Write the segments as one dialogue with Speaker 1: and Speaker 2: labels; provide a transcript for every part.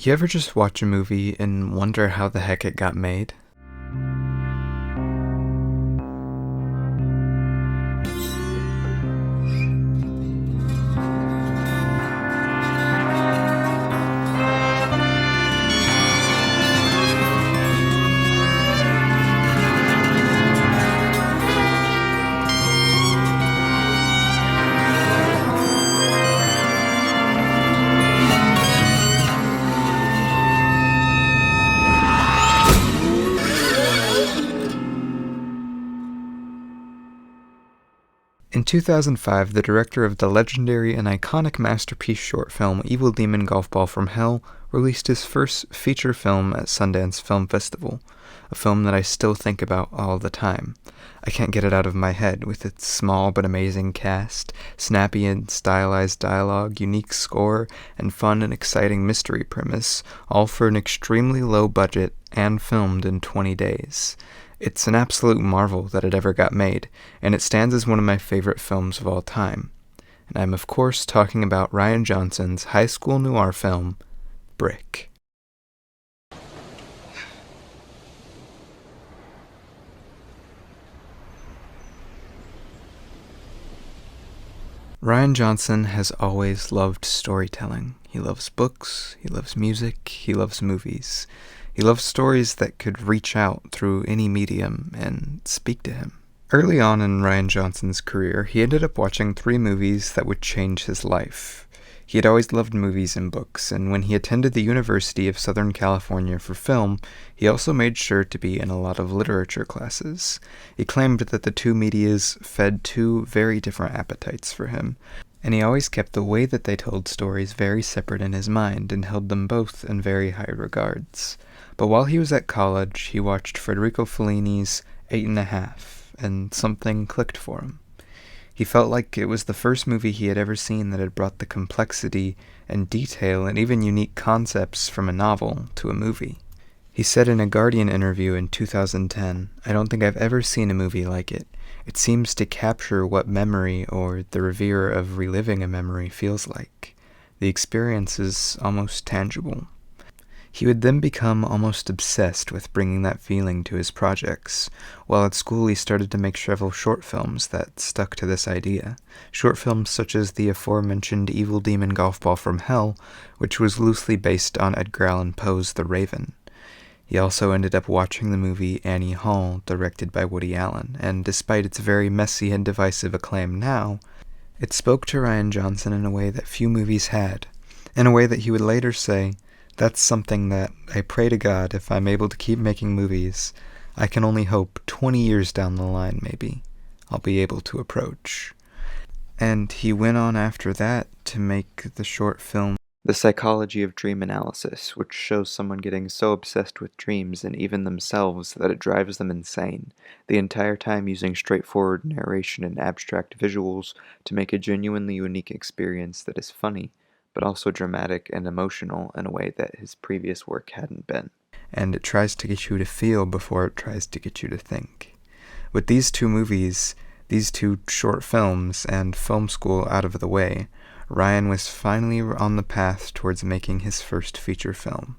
Speaker 1: You ever just watch a movie and wonder how the heck it got made? In 2005, the director of the legendary and iconic masterpiece short film Evil Demon Golf Ball from Hell released his first feature film at Sundance Film Festival, a film that I still think about all the time. I can't get it out of my head, with its small but amazing cast, snappy and stylized dialogue, unique score, and fun and exciting mystery premise, all for an extremely low budget and filmed in 20 days. It's an absolute marvel that it ever got made, and it stands as one of my favorite films of all time. And I'm of course talking about Rian Johnson's high school noir film, Brick. Rian Johnson has always loved storytelling. He loves books, he loves music, he loves movies. He loves stories that could reach out through any medium and speak to him. Early on in Rian Johnson's career, he ended up watching 3 movies that would change his life. He had always loved movies and books, and when he attended the University of Southern California for film, he also made sure to be in a lot of literature classes. He claimed that the two medias fed 2 very different appetites for him, and he always kept the way that they told stories very separate in his mind and held them both in very high regards. But while he was at college, he watched Federico Fellini's 8½, and something clicked for him. He felt like it was the first movie he had ever seen that had brought the complexity and detail and even unique concepts from a novel to a movie. He said in a Guardian interview in 2010, "I don't think I've ever seen a movie like it. It seems to capture what memory or the revere of reliving a memory feels like. The experience is almost tangible." He would then become almost obsessed with bringing that feeling to his projects. While at school, he started to make several short films that stuck to this idea. Short films such as the aforementioned Evil Demon Golf Ball from Hell, which was loosely based on Edgar Allan Poe's The Raven. He also ended up watching the movie Annie Hall, directed by Woody Allen, and despite its very messy and divisive acclaim now, it spoke to Rian Johnson in a way that few movies had, in a way that he would later say, "That's something that I pray to God, if I'm able to keep making movies, I can only hope 20 years down the line, maybe, I'll be able to approach." And he went on after that to make the short film The Psychology of Dream Analysis, which shows someone getting so obsessed with dreams and even themselves that it drives them insane, the entire time using straightforward narration and abstract visuals to make a genuinely unique experience that is funny, but also dramatic and emotional in a way that his previous work hadn't been. And it tries to get you to feel before it tries to get you to think. With these 2 movies, these 2 short films, and film school out of the way, Rian was finally on the path towards making his first feature film.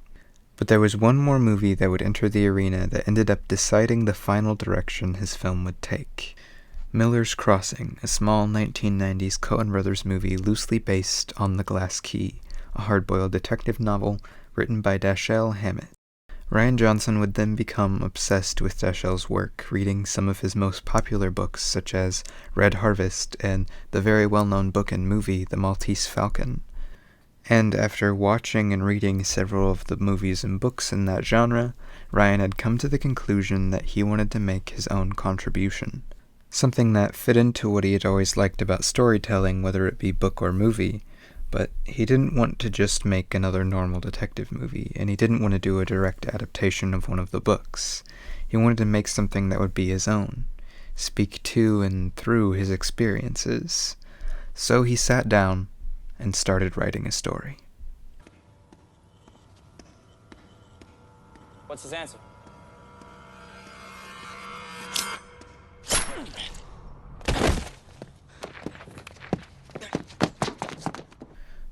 Speaker 1: But there was one more movie that would enter the arena that ended up deciding the final direction his film would take. Miller's Crossing, a small 1990s Coen Brothers movie loosely based on The Glass Key, a hard-boiled detective novel written by Dashiell Hammett. Rian Johnson would then become obsessed with Dashiell's work, reading some of his most popular books such as Red Harvest and the very well-known book and movie The Maltese Falcon. And after watching and reading several of the movies and books in that genre, Rian had come to the conclusion that he wanted to make his own contribution. Something that fit into what he had always liked about storytelling, whether it be book or movie, but he didn't want to just make another normal detective movie, and he didn't want to do a direct adaptation of one of the books. He wanted to make something that would be his own, speak to and through his experiences. So he sat down and started writing a story.
Speaker 2: What's his answer?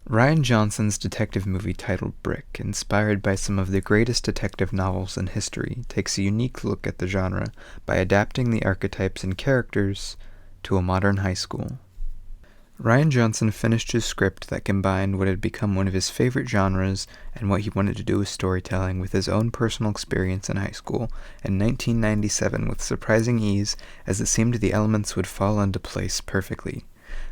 Speaker 1: Rian Johnson's detective movie titled Brick, inspired by some of the greatest detective novels in history, takes a unique look at the genre by adapting the archetypes and characters to a modern high school. Rian Johnson finished his script that combined what had become one of his favorite genres and what he wanted to do with storytelling with his own personal experience in high school in 1997 with surprising ease, as it seemed the elements would fall into place perfectly.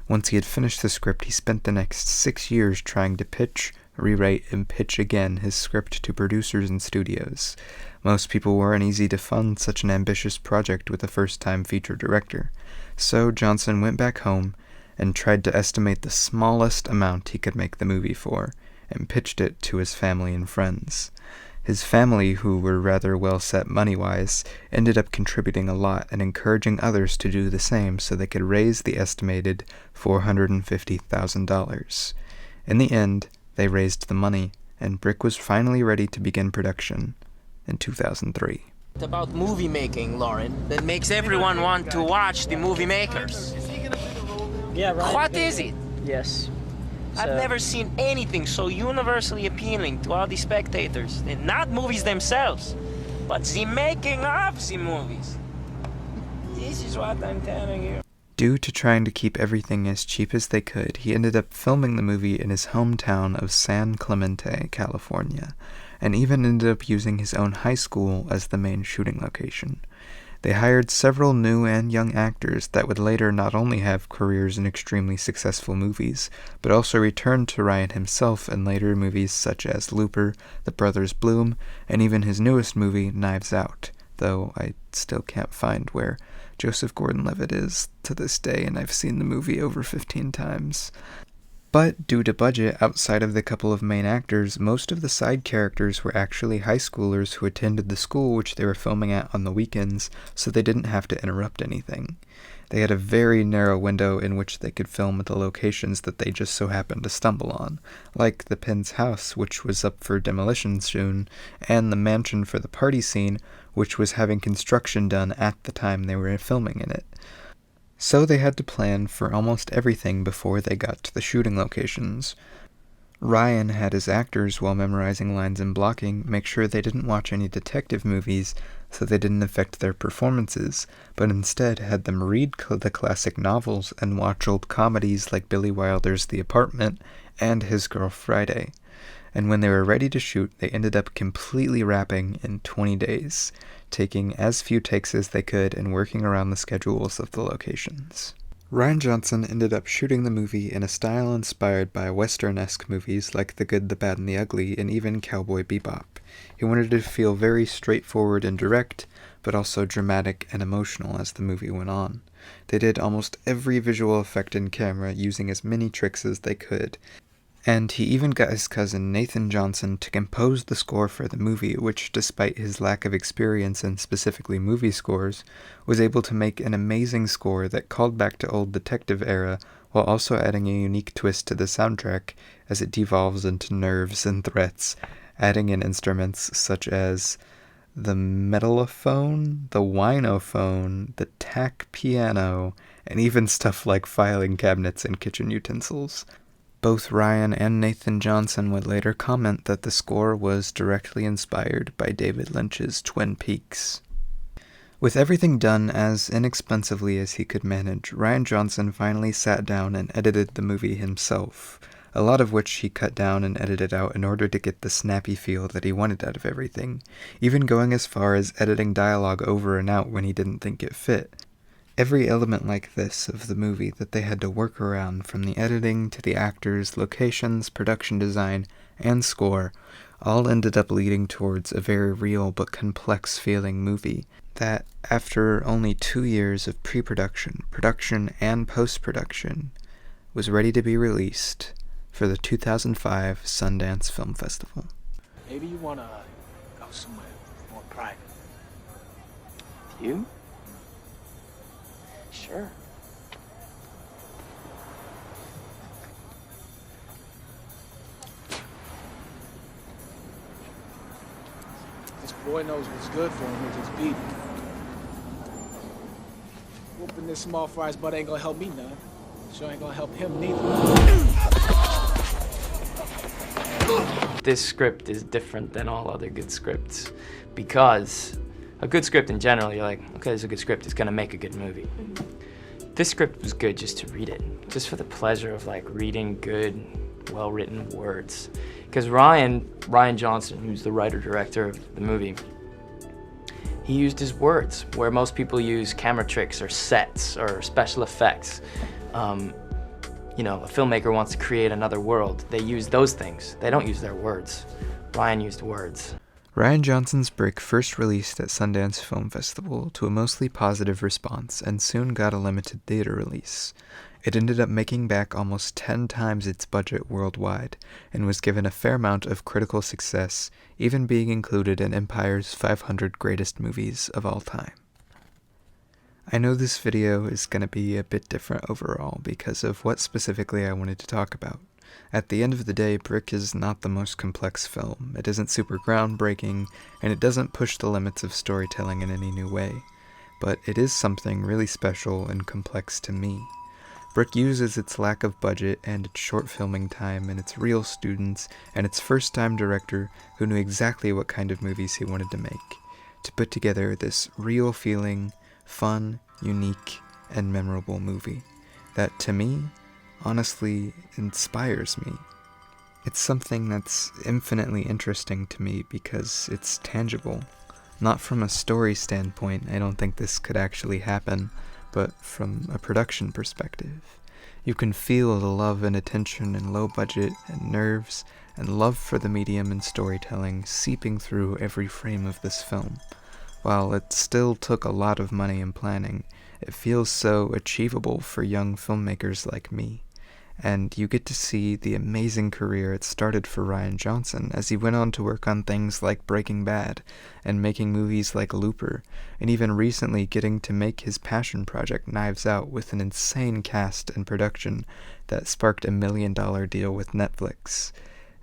Speaker 1: Once he had finished the script, he spent the next 6 years trying to pitch, rewrite, and pitch again his script to producers and studios. Most people weren't easy to fund such an ambitious project with a first-time feature director, so Johnson went back home and tried to estimate the smallest amount he could make the movie for, and pitched it to his family and friends. His family, who were rather well set money-wise, ended up contributing a lot and encouraging others to do the same so they could raise the estimated $450,000. In the end, they raised the money, and Brick was finally ready to begin production in 2003.
Speaker 2: It's about movie making, Lauren, that makes everyone want to watch the movie makers.
Speaker 3: Yeah, right.
Speaker 2: What is it?
Speaker 3: Yes.
Speaker 2: I've never seen anything so universally appealing to all the spectators. And not movies themselves, but the making of the movies. This is what I'm telling you.
Speaker 1: Due to trying to keep everything as cheap as they could, he ended up filming the movie in his hometown of San Clemente, California, and even ended up using his own high school as the main shooting location. They hired several new and young actors that would later not only have careers in extremely successful movies, but also return to Rian himself in later movies such as Looper, The Brothers Bloom, and even his newest movie, Knives Out, though I still can't find where Joseph Gordon-Levitt is to this day, and I've seen the movie over 15 times. But due to budget, outside of the couple of main actors, most of the side characters were actually high schoolers who attended the school which they were filming at on the weekends, so they didn't have to interrupt anything. They had a very narrow window in which they could film at the locations that they just so happened to stumble on, like the Penn's house, which was up for demolition soon, and the mansion for the party scene, which was having construction done at the time they were filming in it. So they had to plan for almost everything before they got to the shooting locations. Rian had his actors, while memorizing lines and blocking, make sure they didn't watch any detective movies so they didn't affect their performances, but instead had them read the classic novels and watch old comedies like Billy Wilder's The Apartment and His Girl Friday. And when they were ready to shoot, they ended up completely wrapping in 20 days, taking as few takes as they could and working around the schedules of the locations. Rian Johnson ended up shooting the movie in a style inspired by Western-esque movies like The Good, the Bad, and the Ugly, and even Cowboy Bebop. He wanted it to feel very straightforward and direct, but also dramatic and emotional as the movie went on. They did almost every visual effect in camera, using as many tricks as they could, and he even got his cousin Nathan Johnson to compose the score for the movie, which, despite his lack of experience in specifically movie scores, was able to make an amazing score that called back to old detective era, while also adding a unique twist to the soundtrack as it devolves into nerves and threats, adding in instruments such as the metallophone, the winophone, the tack piano, and even stuff like filing cabinets and kitchen utensils. Both Rian and Nathan Johnson would later comment that the score was directly inspired by David Lynch's Twin Peaks. With everything done as inexpensively as he could manage, Rian Johnson finally sat down and edited the movie himself, a lot of which he cut down and edited out in order to get the snappy feel that he wanted out of everything, even going as far as editing dialogue over and out when he didn't think it fit. Every element like this of the movie that they had to work around, from the editing to the actors, locations, production design, and score, all ended up leading towards a very real but complex feeling movie that, after only 2 years of pre-production, production, and post-production, was ready to be released for the 2005 Sundance Film Festival.
Speaker 4: Maybe you want to go somewhere more private.
Speaker 2: You? Sure.
Speaker 4: This boy knows what's good for him, he'll just beat him. Whooping this small fry's butt ain't gonna help me none. Sure ain't gonna help him neither.
Speaker 5: This script is different than all other good scripts because a good script in general, you're like, okay, it's a good script, it's gonna make a good movie. This script was good just to read it, just for the pleasure of like reading good, well-written words. Because Rian Johnson, who's the writer-director of the movie, he used his words, where most people use camera tricks or sets or special effects. You know, a filmmaker wants to create another world. They use those things. They don't use their words. Rian used words.
Speaker 1: Rian Johnson's Brick first released at Sundance Film Festival to a mostly positive response and soon got a limited theater release. It ended up making back almost 10 times its budget worldwide and was given a fair amount of critical success, even being included in Empire's 500 Greatest Movies of All Time. I know this video is going to be a bit different overall because of what specifically I wanted to talk about. At the end of the day, Brick is not the most complex film, it isn't super groundbreaking, and it doesn't push the limits of storytelling in any new way. But it is something really special and complex to me. Brick uses its lack of budget and its short filming time and its real students and its first-time director who knew exactly what kind of movies he wanted to make, to put together this real feeling, fun, unique, and memorable movie that, to me, honestly inspires me. It's something that's infinitely interesting to me because it's tangible. Not from a story standpoint, I don't think this could actually happen, but from a production perspective. You can feel the love and attention and low budget and nerves and love for the medium and storytelling seeping through every frame of this film. While it still took a lot of money and planning, it feels so achievable for young filmmakers like me. And you get to see the amazing career it started for Rian Johnson as he went on to work on things like Breaking Bad and making movies like Looper, and even recently getting to make his passion project Knives Out with an insane cast and production that sparked a $1 million deal with Netflix.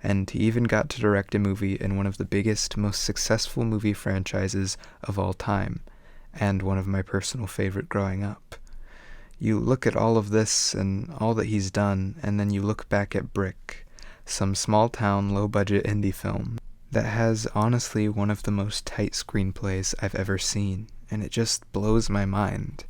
Speaker 1: And he even got to direct a movie in one of the biggest, most successful movie franchises of all time, and one of my personal favorite growing up. You look at all of this and all that he's done, and then you look back at Brick, some small-town, low-budget indie film that has honestly one of the most tight screenplays I've ever seen, and it just blows my mind.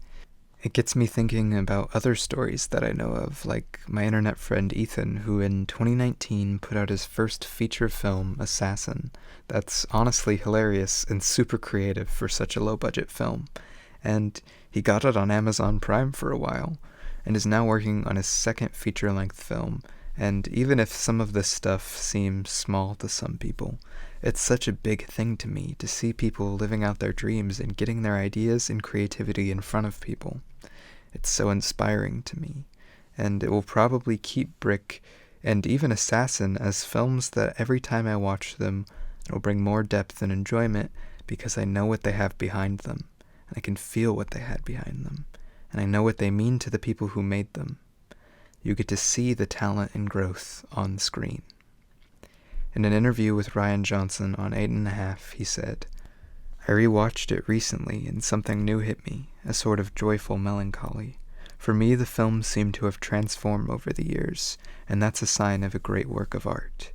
Speaker 1: It gets me thinking about other stories that I know of, like my internet friend Ethan, who in 2019 put out his first feature film, Assassin, that's honestly hilarious and super creative for such a low-budget film. And he got it on Amazon Prime for a while, and is now working on his second feature-length film, and even if some of this stuff seems small to some people, it's such a big thing to me to see people living out their dreams and getting their ideas and creativity in front of people. It's so inspiring to me, and it will probably keep Brick and even Assassin as films that every time I watch them, it will bring more depth and enjoyment because I know what they have behind them, and I can feel what they had behind them, and I know what they mean to the people who made them. You get to see the talent and growth on screen. In an interview with Rian Johnson on 8½, he said, "I rewatched it recently and something new hit me, a sort of joyful melancholy. For me, the film seemed to have transformed over the years, and that's a sign of a great work of art.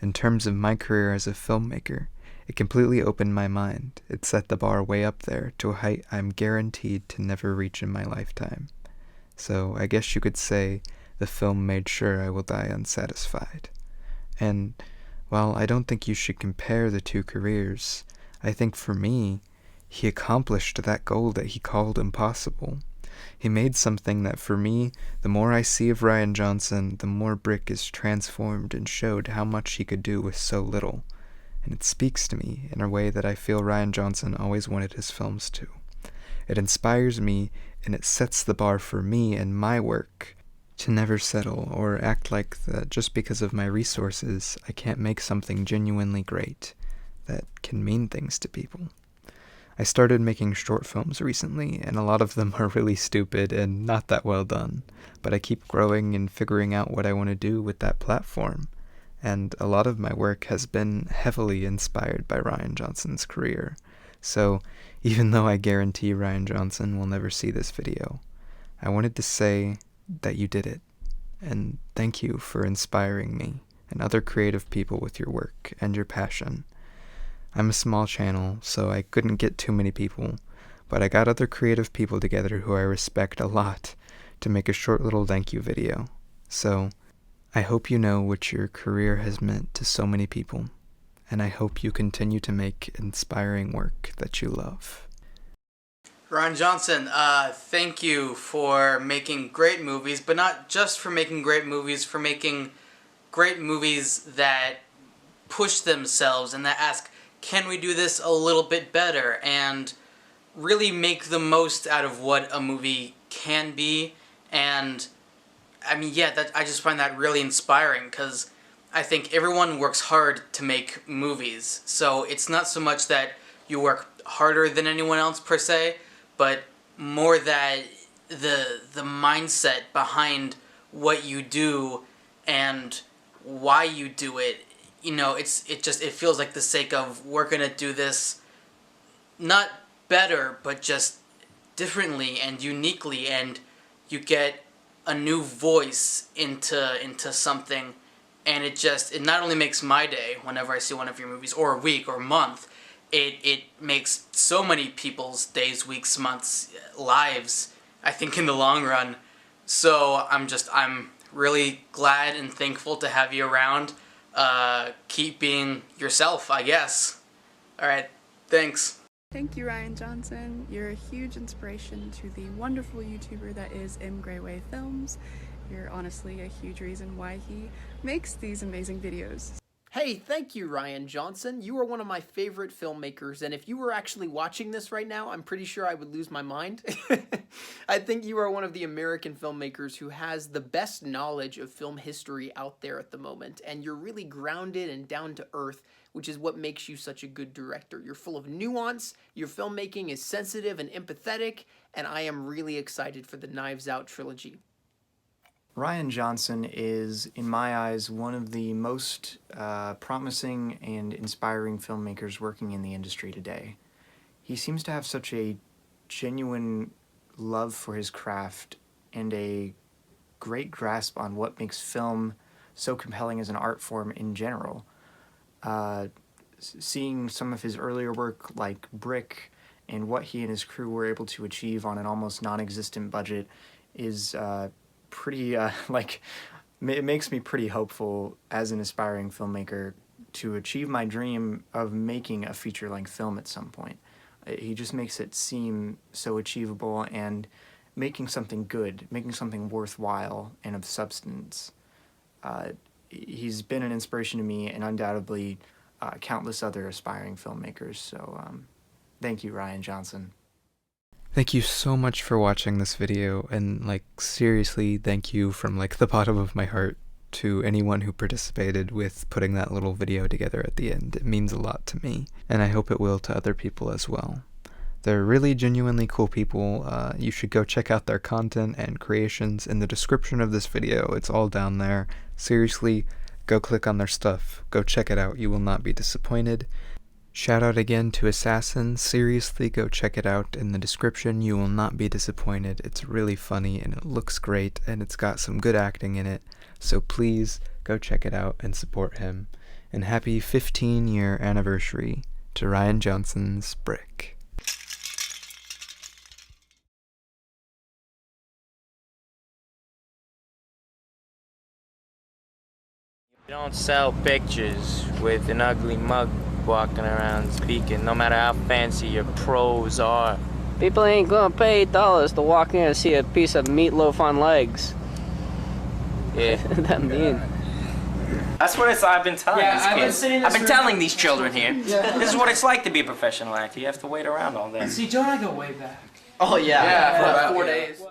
Speaker 1: In terms of my career as a filmmaker, it completely opened my mind. It set the bar way up there to a height I'm guaranteed to never reach in my lifetime. So I guess you could say the film made sure I will die unsatisfied. And while I don't think you should compare the two careers, I think for me, he accomplished that goal that he called impossible. He made something that for me, the more I see of Rian Johnson, the more Brick is transformed and showed how much he could do with so little. And it speaks to me in a way that I feel Rian Johnson always wanted his films to. It inspires me, and it sets the bar for me and my work to never settle or act like that just because of my resources, I can't make something genuinely great that can mean things to people. I started making short films recently, and a lot of them are really stupid and not that well done, but I keep growing and figuring out what I want to do with that platform. And a lot of my work has been heavily inspired by Rian Johnson's career. So even though I guarantee Rian Johnson will never see this video, I wanted to say that you did it, and thank you for inspiring me and other creative people with your work and your passion. I'm a small channel, so I couldn't get too many people, but I got other creative people together who I respect a lot to make a short little thank you video. So, I hope you know what your career has meant to so many people, and I hope you continue to make inspiring work that you love.
Speaker 6: Rian Johnson, thank you for making great movies, but not just for making great movies, for making great movies that push themselves and that ask, can we do this a little bit better, and really make the most out of what a movie can be. And I mean, yeah, I just find that really inspiring, because I think everyone works hard to make movies. So it's not so much that you work harder than anyone else per se, but more that the mindset behind what you do and why you do it. You know, it feels like the sake of, we're gonna do this not better, but just differently and uniquely, and you get a new voice into something, and it not only makes my day whenever I see one of your movies, or a week or month, it makes so many people's days, weeks, months, lives, I think, in the long run. So I'm really glad and thankful to have you around. Keep being yourself, I guess. Alright, thanks.
Speaker 7: Thank you, Rian Johnson. You're a huge inspiration to the wonderful YouTuber that is Grawey Films. You're honestly a huge reason why he makes these amazing videos.
Speaker 8: Hey, thank you, Rian Johnson. You are one of my favorite filmmakers, and if you were actually watching this right now, I'm pretty sure I would lose my mind. I think you are one of the American filmmakers who has the best knowledge of film history out there at the moment, and you're really grounded and down to earth, which is what makes you such a good director. You're full of nuance, your filmmaking is sensitive and empathetic, and I am really excited for the Knives Out trilogy.
Speaker 9: Rian Johnson is, in my eyes, one of the most promising and inspiring filmmakers working in the industry today. He seems to have such a genuine love for his craft and a great grasp on what makes film so compelling as an art form in general. Seeing some of his earlier work like Brick and what he and his crew were able to achieve on an almost non-existent budget is pretty, it makes me pretty hopeful as an aspiring filmmaker to achieve my dream of making a feature-length film at some point. He just makes it seem so achievable, and making something good, making something worthwhile and of substance. He's been an inspiration to me, and undoubtedly countless other aspiring filmmakers, so thank you, Rian Johnson.
Speaker 1: Thank you so much for watching this video, and seriously, thank you from the bottom of my heart to anyone who participated with putting that little video together at the end. It means a lot to me, and I hope it will to other people as well. They're really genuinely cool people. You should go check out their content and creations in the description of this video. It's all down there. Seriously, go click on their stuff. Go check it out. You will not be disappointed. Shout out again to Assassin. Seriously, go check it out in the description. You will not be disappointed. It's really funny and it looks great and it's got some good acting in it. So please go check it out and support him. And happy 15-year anniversary to Rian Johnson's Brick.
Speaker 2: You don't sell pictures with an ugly mug walking around speaking, no matter how fancy your pros are.
Speaker 3: People ain't gonna pay $8 to walk in and see a piece of meatloaf on legs.
Speaker 2: Yeah.
Speaker 3: That mean.
Speaker 2: That's what I've been telling these kids. I've been telling these children here.
Speaker 8: Yeah.
Speaker 2: This is what it's like to be a professional actor. You have to wait around all day.
Speaker 8: See, Joe and I go way back.
Speaker 3: Oh yeah.
Speaker 8: Yeah, for about 4 days.